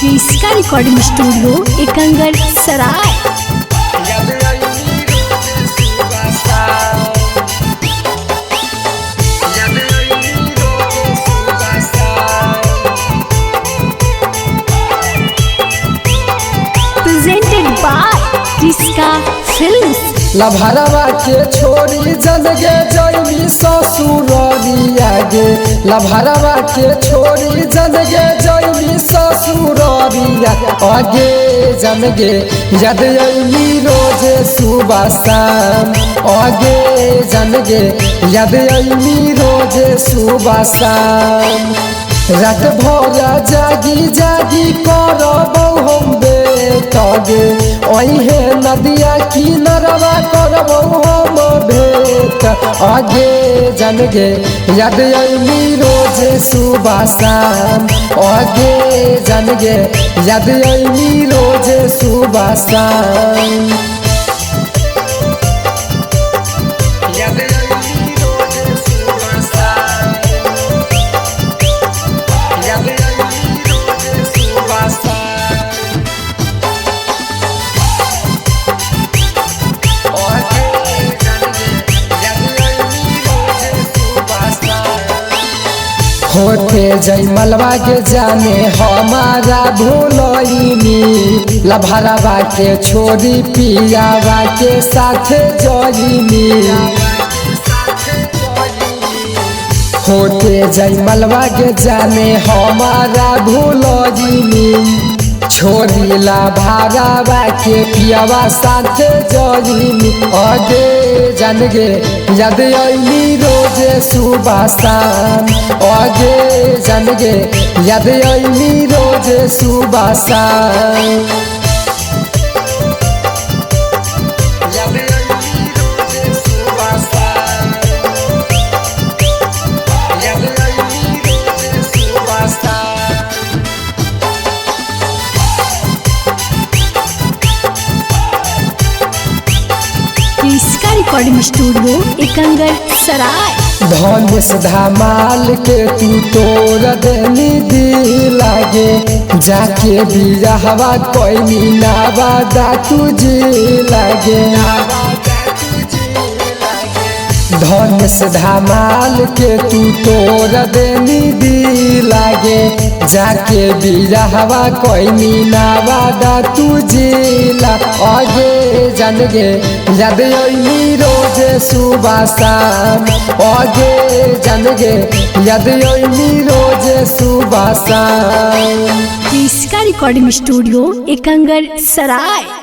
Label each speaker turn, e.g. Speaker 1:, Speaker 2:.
Speaker 1: इसका recording studio Ekangar सराय। Presented by इसका फिल्म्स।
Speaker 2: लभरवा के छोरी जनगे जैमी ससुरिया गे, लभरवा के छोरी जनगे जैमी ससुरिया आगे जनगे यद अइली रोजे सुबह शाम, आगे जनगे यद अइली रोजे सुबह शाम। रात भर जागी जागी करबौ हम बेटगे, ओहे नदिया किनारवा करबौ हम भेंट। आगे जनगे यद अइली रोजे सुबह शाम, आगे जनगे यद अइली रोजे सुबह शाम। होते जय मलवा के जाने हमारा भूलनी, लभरवा के छोरी पियावा के साथ जइनी। होते जय मलवा के जाने हमारा भूलनी, छोरी लभरवा के पियावा साथ जइनी। आगे जनगे यद अइली रोजे सुबह शाम, आगे जनगे यद अइली रोजे सुबह शाम।
Speaker 1: इसका रिकॉर्डिंग स्टूडियो एकंगर सराय।
Speaker 2: धनुष धमाल के तू तोड़ देनी दिल लागे, जाके बिरहवा कोई नावादा तुझे लागे। धनुष धमाल के तू तोड़ देनी दिल लागे, जाके बिरहवा कोई नावादा तुझे ला। आगे जनगे यद अइली रोजे सुबह शाम, आगे जनगे यद अइली रोजे सुबह शाम।
Speaker 1: इसका रिकॉर्डिंग स्टूडियो एकंगर सराय।